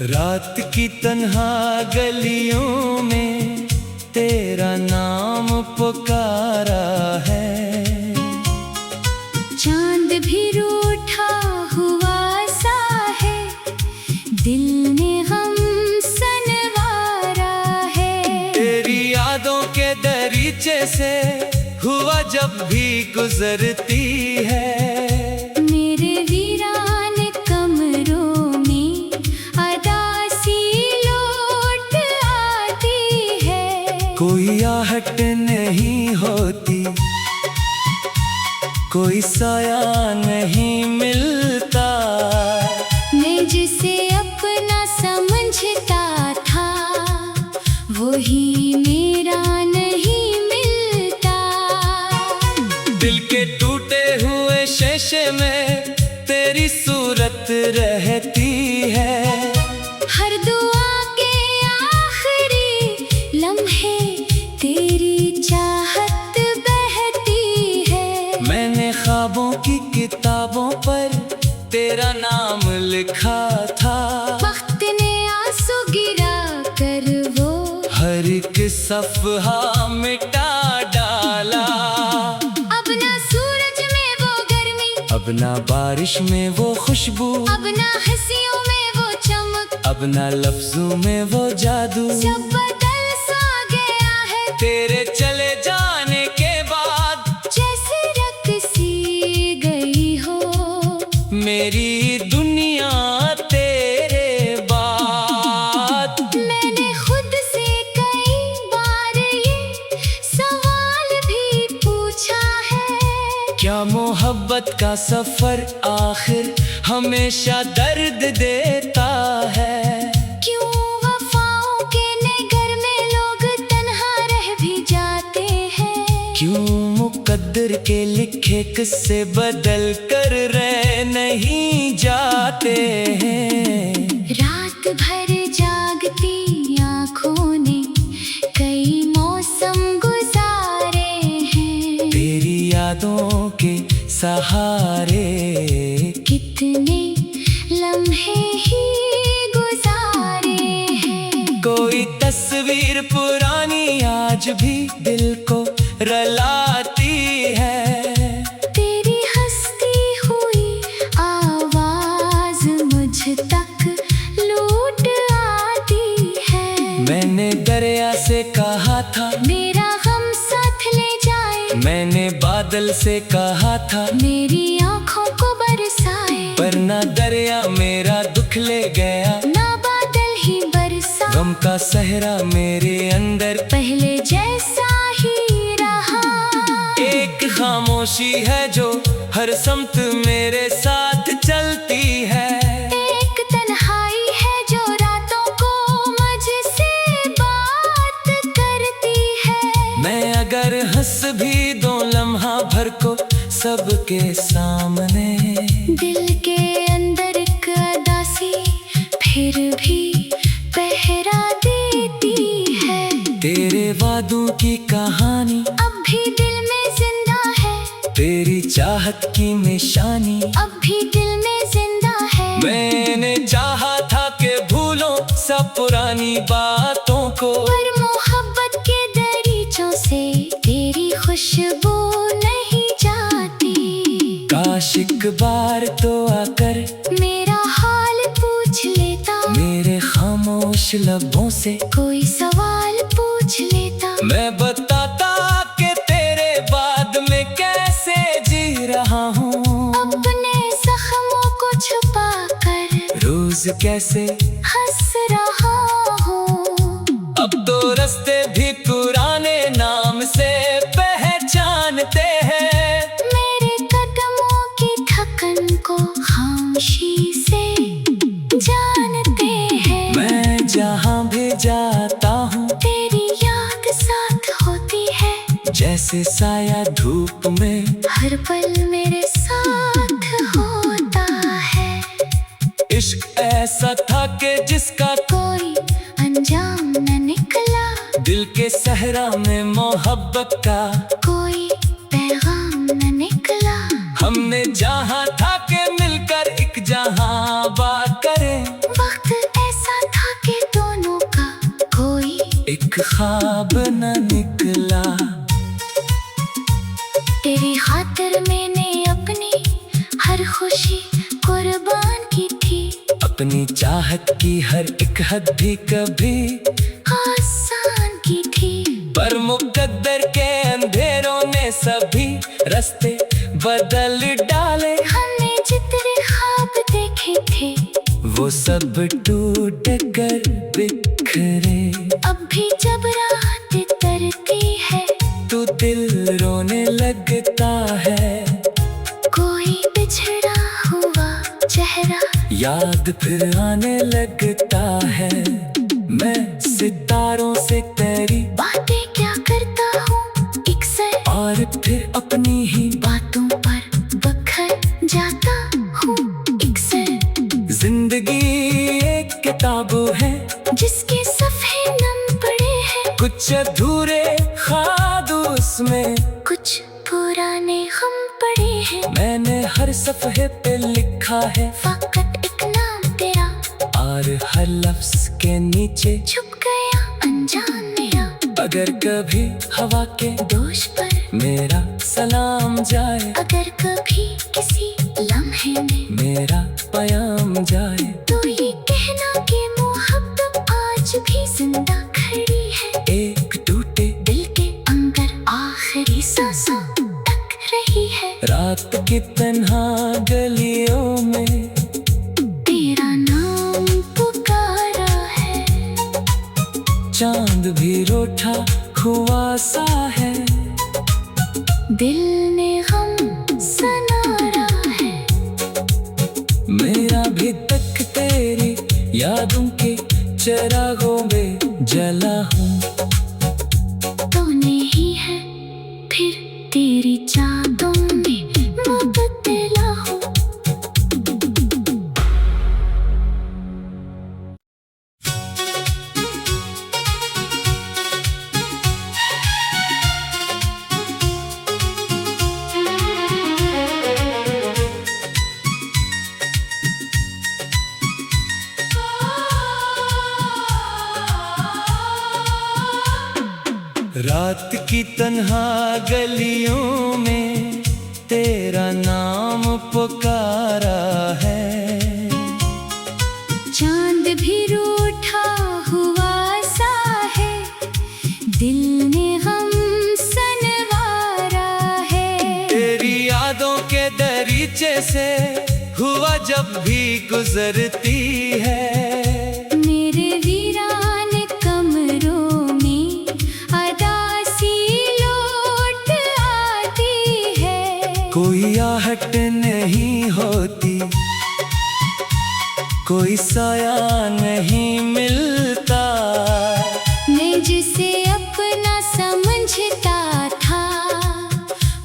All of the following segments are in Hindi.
रात की तन्हा गलियों में तेरा नाम पुकारा है। चांद भी रूठा हुआ सा है, दिल ने हम सनवारा है। तेरी यादों के दरीचे से हुआ जब भी गुजरती है। मेरे वीरान कमरों में अदासी लौट आती है। कोई आहट नहीं होती, कोई साया नहीं मिलता। मैं जिसे अपना समझता था वही मेरा नहीं मिलता। दिल के टूटे हुए शीशे में तेरी सूरत रहती है। हर दुआ के आखिरी लम्हे तेरी चाहत बहती है। मैंने ख्वाबों की किताबों पर तेरा नाम लिखा था। वक्त ने आंसू गिरा कर वो हर एक सफ़हा मिटा डाला। अब ना सूरज में वो गर्मी, अब ना बारिश में वो खुशबू, अब ना हंसियों में वो चमक, अब ना लफ्जों में वो जादू। सब बदल सा गया है तेरे चले जाने के बाद, जैसे रख सी गई हो मेरी दुनिया तेरे बाद। मैंने खुद से कई बार ये सवाल भी पूछा है। क्या मोहब्बत का सफर आखिर हमेशा दर्द देता है? क्यों वफाओं के नगर में लोग तन्हा रह भी जाते हैं? क्यों मुकद्दर के लिखे किस्से बदल कर रह नहीं जाते हैं? रात भर जागती आँखों ने कई मौसम गुजारे हैं। तेरी यादों के सहारे कितने लम्हे ही गुजारे हैं। कोई तस्वीर पुरानी आज भी दिल को रुलाती है। तेरी हंसती हुई आवाज मुझ तक लूट आती है। मैंने दरिया से कहा था मेरा गम साथ ले जाए, मैंने बादल से कहा था मेरी आँखों को बरसाए। पर ना दरिया मेरा दुख ले गया, ना बादल ही बरसा। गम का सहरा मेरे अंदर पहले जैसा ही रहा। एक खामोशी है जो हर समत मेरे साथ चलती है। एक तन्हाई है जो रातों को मुझसे बात करती है। मैं अगर हंस भी दो लम्हा भर को सबके सामने, दिल के अंदर एक उदासी फिर भी पहरा देती है। तेरे वादों की कहानी अब भी दिल में जिंदा है, तेरी चाहत की निशानी अब भी दिल में जिंदा है। मैंने चाहा था कि भूलो सब पुरानी बातों को, पर मोहब्बत के दरीचों से तेरी खुशबू नहीं जाती। काश एक बार तो आकर मेरा हाल पूछ लेता, मेरे खामोश लबों से कोई सवाल पूछ लेता। मैं बताता कि तेरे बाद में कैसे जी रहा हूँ। अपने जख्मों को छुपा कर रोज कैसे हंस रहा हूँ। अब तो रास्ते भी पुराने नाम से पहचानते हैं। मेरे कदमों की थकन को खामोशी से जानते हैं। मैं जहाँ भी जाता हूँ तेरी याद साथ होती है, जैसे साया धूप में हर पल मेरे साथ होता है। इश्क ऐसा था कि जिसका कोई अंजाम न निकला, दिल के सहरा में मोहब्बत का कोई पैगाम न निकला। हमने जहाँ था कि मिलकर एक जहाँ बात करें। वक्त ऐसा एक ख्वाब न निकला। तेरी खातिर मैंने अपनी हर खुशी कुर्बान की थी। अपनी चाहत की हर एक हद भी कभी आसान की थी, पर मुकद्दर के अंधेरों ने सभी रास्ते बदल डाले। हमने जितने ख्वाब देखे थे वो सब टूट कर बिखरे। अब भी जब रात तरती है तो दिल रोने लगता है। कोई बिछड़ा हुआ चेहरा याद फिर आने लगता है। मैं सितारों से तेरी बातें क्या करता हूँ अक्सर, और फिर अपनी ही बातों पर बखर जाता हूँ अक्सर। जिंदगी एक किताब है जिसके सफ़े नम पड़े हैं, कुछ अधूरे ख्वाब उसमें, कुछ पुराने हम पड़े हैं। मैंने हर सफ़े पे लिखा है फकत एक नाम तेरा, और हर लफ्ज़ के नीचे छुप गया अनजान मेरा। अगर कभी हवा के दोष पर मेरा सलाम जाए, अगर कभी किसी लम्हे में मेरा पयाम जाए, तो ये कहना कि मोहब्बत आज भी जिंदा खड़ी है। एक टूटे दिल के अंदर आखिरी सांसों तक रही है। रात की तन्हा गलियों में तेरा नाम पुकारा है, चांद भी रूठा हुआ सा है। दिल ने गम सनारा है। मेरा भी तक तेरी यादों के चिरागों में जला हूँ। तो नहीं है फिर तेरी चाहतों में मुबतला हूँ। रात की तन्हा गलियों में तेरा नाम पुकारा है। चांद भी रूठा हुआ सा है, दिल ने गम सनवारा है। तेरी यादों के दरीचे से हुआ जब भी गुजरती है। मेरे वीरान कमरों में अदासी लौट आती है। कोई आहट नहीं होती, कोई साया नहीं मिलता। मैं जिसे अपना समझता था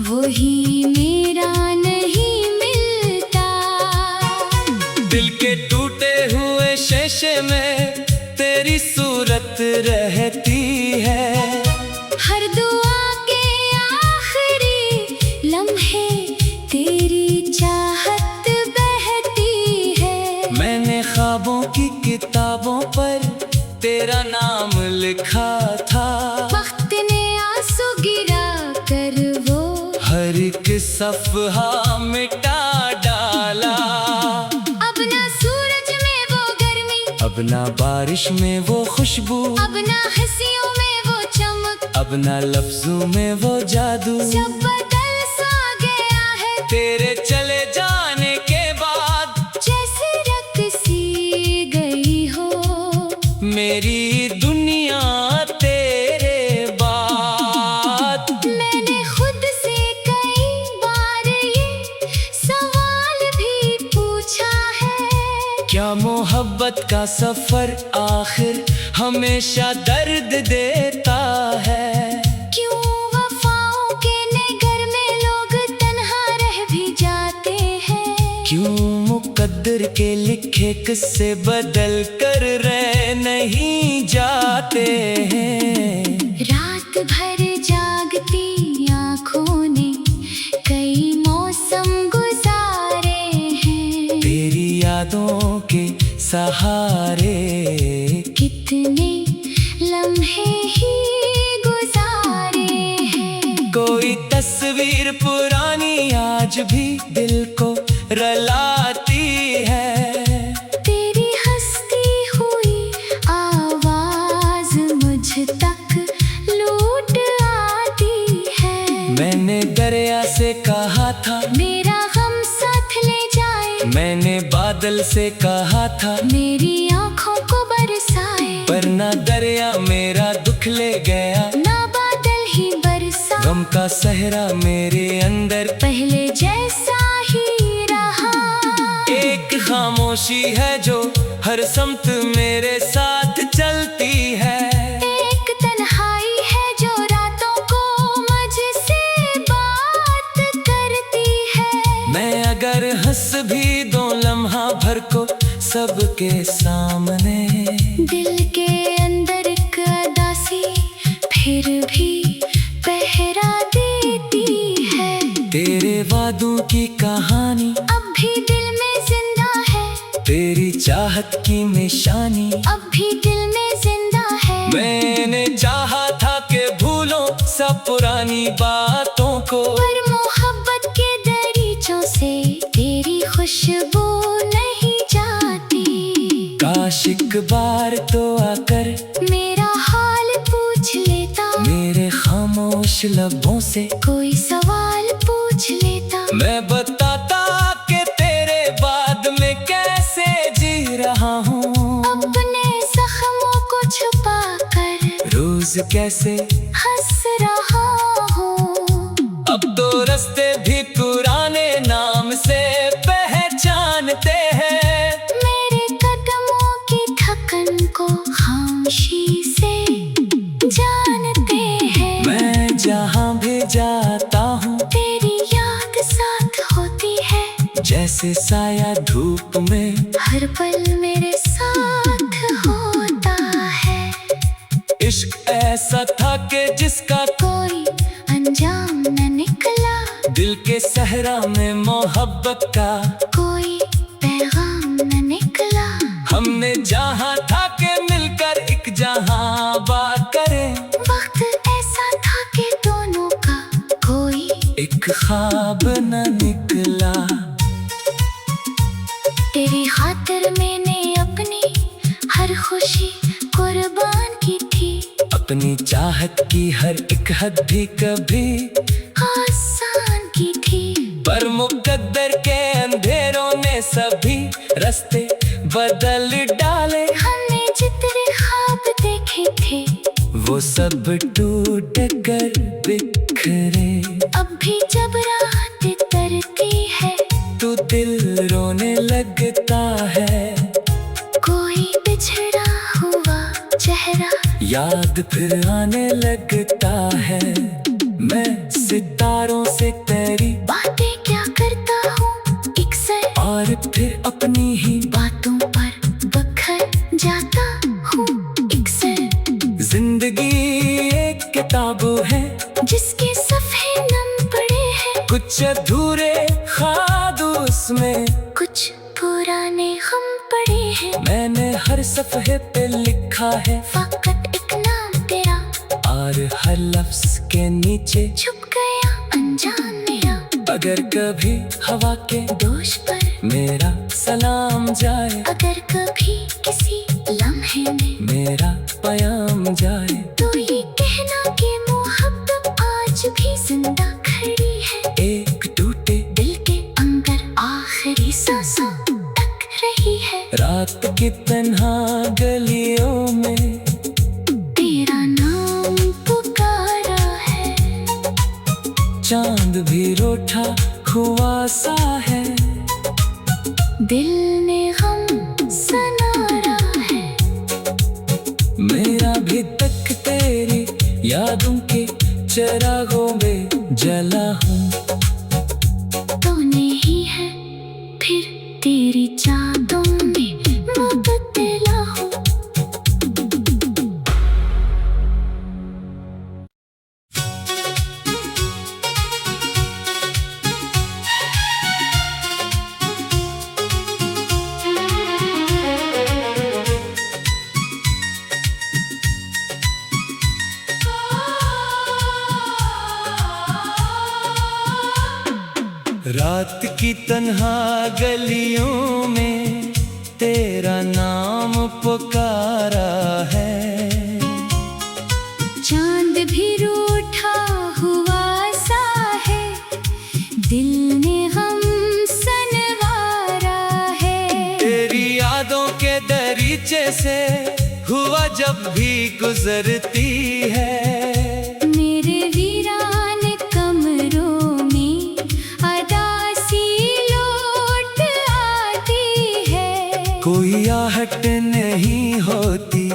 वही मेरा नहीं मिलता। दिल के टूटे हुए शीशे में तेरी सूरत रहती है। हर दुआ के आखिरी लम्हे तेरी चाहत बहती है। मैंने ख्वाबों की किताबों पर तेरा नाम लिखा था। वक्त ने आंसू गिरा कर वो हर एक सफ़हा मिटा डाला। अब ना सूरज में वो गर्मी, अब ना बारिश में वो खुशबू, अब ना हंसियों में वो चमक, अब ना लफ्जों में वो जादू। सब बदल सा गया है तेरे चले जाने के बाद, जैसे रत सी गई हो मेरी दुनिया तेरे बाद। मैंने खुद से कई बार ये सवाल भी पूछा है, क्या मोहब्बत का सफर आखिर हमेशा दर्द देता है? क्यों वफाओं के नगर में लोग तन्हा रह भी जाते हैं? क्यों मुकद्दर के लिखे किस्से बदल कर रह नहीं जाते हैं? रात भर जागती आँखों ने कई मौसम गुजारे हैं। तेरी यादों के सहारे कितने लम्हे ही तस्वीर पुरानी आज भी दिल को रलाती है। तेरी हंसती हुई आवाज मुझ तक लूट आती है। मैंने दरिया से कहा था मेरा गम साथ ले जाए, मैंने बादल से कहा था मेरी आंखों को बरसाए। पर ना दरिया मेरा दुख ले गया, ना बादल ही बरसा। गम का सहरा मेरे अंदर पहले जैसा ही रहा। एक खामोशी है जो हर समत मेरे साथ चलती है। एक तन्हाई है जो रातों को मुझसे बात करती है। मैं अगर हंस भी दूं लम्हा भर को सबके सामने, दिल के अंदर एक उदासी फिर भी पहरा देती है। तेरे वादों की कहानी अब भी दिल में जिंदा है, तेरी चाहत की निशानी अब भी दिल में जिंदा है। मैंने चाहा था कि भूलो सब पुरानी बातों को, पर मोहब्बत के दरीचों से तेरी खुशबू नहीं जाती। काश एक बार तो आकर मेरा हाल पूछ लेता, मेरे खामोश लबों से कोई सवाल पूछ लेता। मैं बताता कि तेरे बाद में कैसे जी रहा हूँ। अपने जख्मों को छुपा कर रोज कैसे हंस रहा हूँ। अब तो रास्ते भी पुराने नाम से पहचानते हैं। मेरे कदमों की थकन को खामोशी से जानते हैं। मैं जहाँ भी जाता हूँ तेरी याद साथ होती है, जैसे साया धूप में हर पल मेरे साथ होता है। इश्क ऐसा था कि जिसका कोई अंजाम न निकला, दिल के सहरा में मोहब्बत का कोई पैगाम न निकला। हमने जहाँ था कि मिलकर एक जहाँ बात करें। वक्त ऐसा था कि दोनों का कोई एक ख्वाब न निकला। तेरी खातिर मैंने अपनी हर खुशी कुर्बान की थी। अपनी चाहत की हर एक हद भी कभी आसान की थी, पर मुकद्दर के अंधेरों ने सभी रास्ते बदल डाले। हमने जितने ख्वाब देखे थे वो सब टूट कर बिखरे। अब भी जब रात तरती है तो दिल रोने लगता है। कोई बिछड़ा हुआ चेहरा याद फिर आने लगता है। मैं सितारों से तेरी बातें क्या करता हूँ अक्सर, और फिर अपनी ही बातों पर बखर जाता हूँ अक्सर। जिंदगी एक किताब है जिसके सफ़े नम पड़े हैं, कुछ अधूरे ख्वाब उसमें, कुछ पुराने गम पड़े हैं। मैंने हर सफ़े पे लिखा है फकत एक नाम तेरा, और हर लफ्ज के नीचे छुप गया अनजान मेरा। अगर कभी हवा के दोष पर मेरा सलाम जाए, अगर कभी किसी लम्हे में मेरा पयाम जाए, तो ये कहना कि मोहब्बत आज भी जिंदा खड़ी है। एक टूटे दिल के अंदर आखिरी सांसों तक रही है। रात की तन्हा गलियों में तेरा नाम पुकारा है, चांद भी रोठा हुआ सा है। दिल ने गम सनारा है। मेरा भी तक तेरी यादों के चिरागों में जला हूँ। तो नहीं है फिर तेरी चाहतों में मुबतला हूँ। की तन्हा गलियों में तेरा नाम पुकारा है। चांद भी रूठा हुआ सा है, दिल ने हम सनवारा है। तेरी यादों के दरीचे से हुआ जब भी गुजरती है। मेरे वीरान कमरों में अदासी लौट आती है। कोई आहट नहीं होती,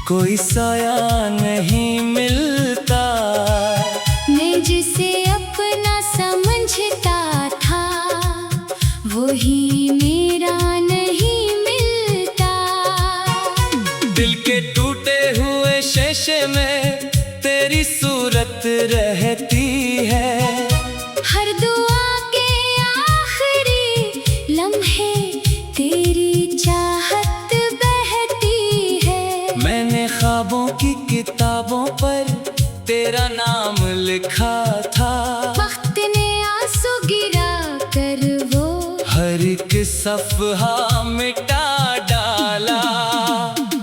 कोई साया नहीं मिलता। मैं जिसे अपना समझता था वही मेरा नहीं मिलता। दिल के टूटे हुए शीशे में तेरी सूरत रहती है। हर दुआ के आखिरी लम्हे तेरी चाहत बहती है। मैंने ख्वाबों की किताबों पर तेरा नाम लिखा था। वक्त ने आंसू गिरा कर वो हर एक सफ़हा मिटा डाला।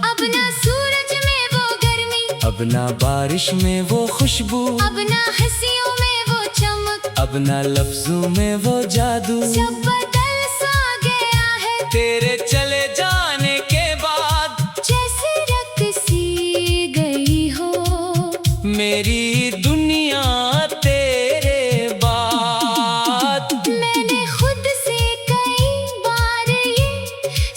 अब ना सूरज में वो गर्मी, अब ना बारिश में वो खुशबू, अब ना हंसियों में वो चमक, अब ना लफ्जों में वो जादू। सब बदल सा गया है तेरे चले जाने के बाद, जैसे रख सी गई हो मेरी दुनिया तेरे बाद। मैंने खुद से कई बार ये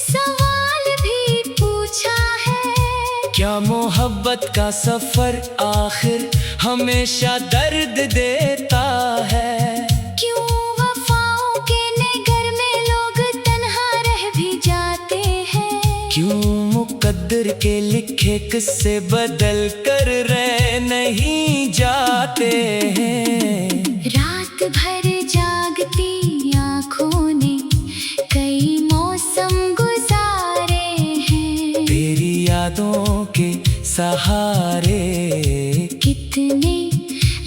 सवाल भी पूछा है। क्या मोहब्बत का सफर आखिर हमेशा दर्द देता है? क्यों वफाओं के नगर में लोग तन्हा रह भी जाते हैं? क्यों मुकद्दर के लिखे किस्से बदल कर रह नहीं जाते हैं? रात भर जागती आँखों ने कई मौसम गुजारे हैं। तेरी यादों के सहारे कितने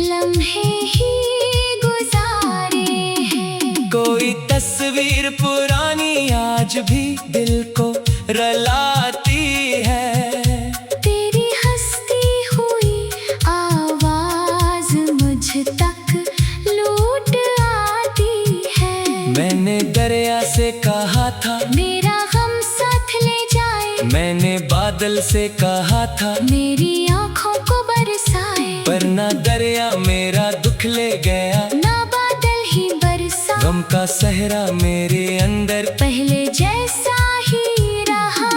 लम्हे ही गुजारे हैं। कोई तस्वीर पुरानी आज भी दिल को रुलाती है। तेरी हंसती हुई आवाज मुझ तक लूट आती है। मैंने दरिया से कहा था मेरा गम साथ ले जाए, मैंने बादल से कहा था मेरी आँखों को बरसाए। पर ना दरिया मेरा दुख ले गया, ना बादल ही बरसा। गम का सहरा मेरे अंदर पहले जैसा ही रहा।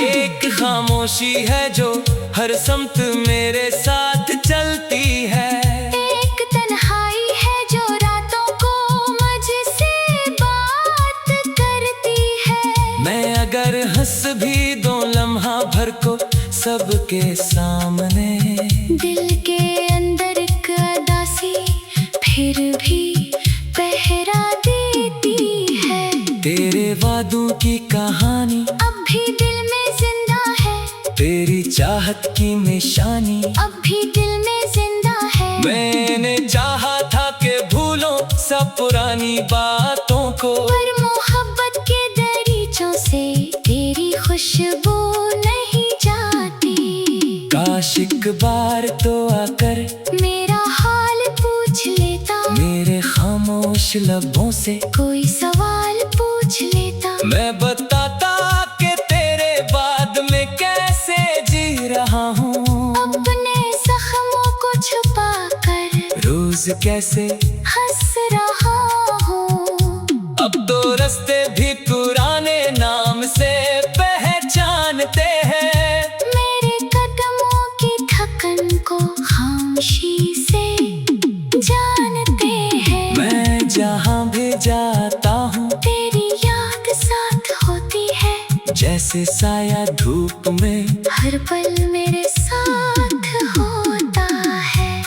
एक खामोशी है जो हर समत मेरे साथ चलती है। एक तन्हाई है जो रातों को मुझसे बात करती है। मैं अगर हंस भी दो लम्हा भर को सबके सामने, दिल के अंदर एक उदासी फिर भी पहरा देती है। तेरे वादों की कहानी अब भी दिल में जिंदा है, तेरी चाहत की निशानी अब भी दिल में जिंदा है। मैंने चाहा था कि भूलो सब पुरानी बातों को, पर मोहब्बत के दरीचों से तेरी खुशबू नहीं जाती। काश एक बार तो आकर मेरा हाल पूछ लेता, मेरे खामोश लबों से कोई सवाल पूछ लेता। मैं बताता कि तेरे बाद में कैसे जी रहा हूँ। अपने जख्मों को छुपा कर रोज कैसे हंस रहा हूँ। अब तो रास्ते भी पुराने नाम से पहचानते हैं। मेरे कदमों की थकन को खामोशी से जानते हैं। मैं जहाँ भी जाता हूँ तेरी याद साथ होती है, जैसे साया धूप में हर पल मेरे साथ होता है।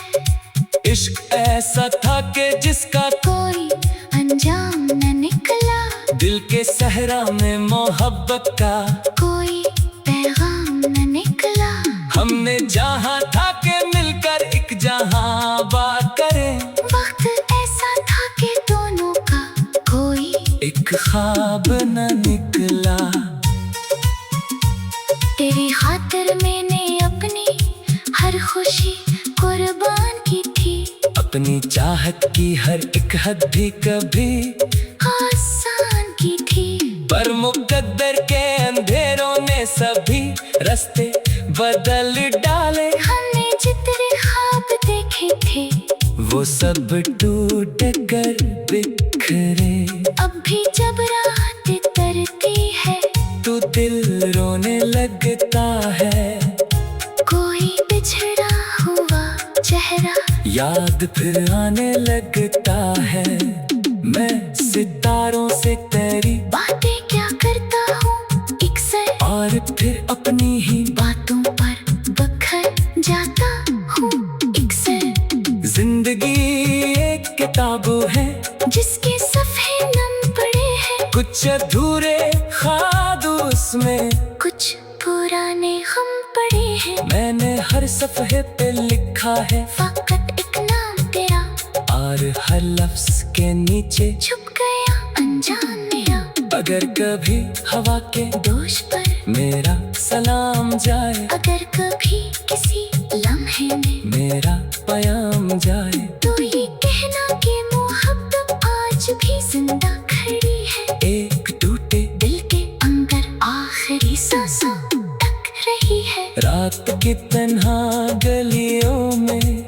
इश्क ऐसा था कि जिसका कोई अंजाम न निकला, दिल के सहरा में मोहब्बत का कोई पैगाम न निकला। हमने जहाँ था कि मिलकर एक जहाँ बात करें। वक्त ऐसा था कि एक ख्वाब न निकला। तेरी खातिर मैंने अपनी हर खुशी कुर्बान की थी। अपनी चाहत की हर एक हद भी कभी आसान की थी। पर मुकद्दर के अंधेरों ने सभी रास्ते बदल डाले। हमने जितने ख्वाब देखे थे वो सब टूट कर बिखरे। अब भी जब रात तरती है तू दिल रोने लगता है। कोई बिछड़ा हुआ चेहरा याद फिर आने लगता है। मैं सितारों से तेरी बातें क्या करता हूँ अक्सर, और फिर अपनी ही बातों पर बखर जाता हूँ अक्सर। जिंदगी एक किताब है जिसके सफ़े नम पड़े हैं। कुछ अधूरे ख्वाब उसमें, कुछ पुराने हम पढ़े हैं। मैंने हर सफ़े पे लिखा है फकत एक नाम तेरा, और हर लफ्ज के नीचे छुप गया अनजान मेरा। अगर कभी हवा के दोष पर मेरा सलाम जाए, अगर कभी किसी लम्हे में मेरा पयाम जाए, तो ये कहना कि मोहब्बत आज भी जिंदा खड़ी है। एक टूटे दिल के अंदर आखिरी सांसों तक रही है। रात की तन्हा गलियों में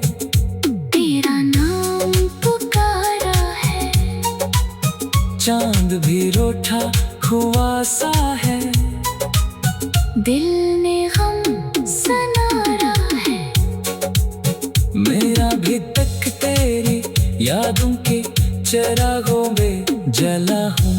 तेरा नाम पुकारा है। चांद भी रूठा हुआ सा है। दिल ने गम सनारा है। मेरा भी तक तेरी यादों के चिरागों में जला हूँ।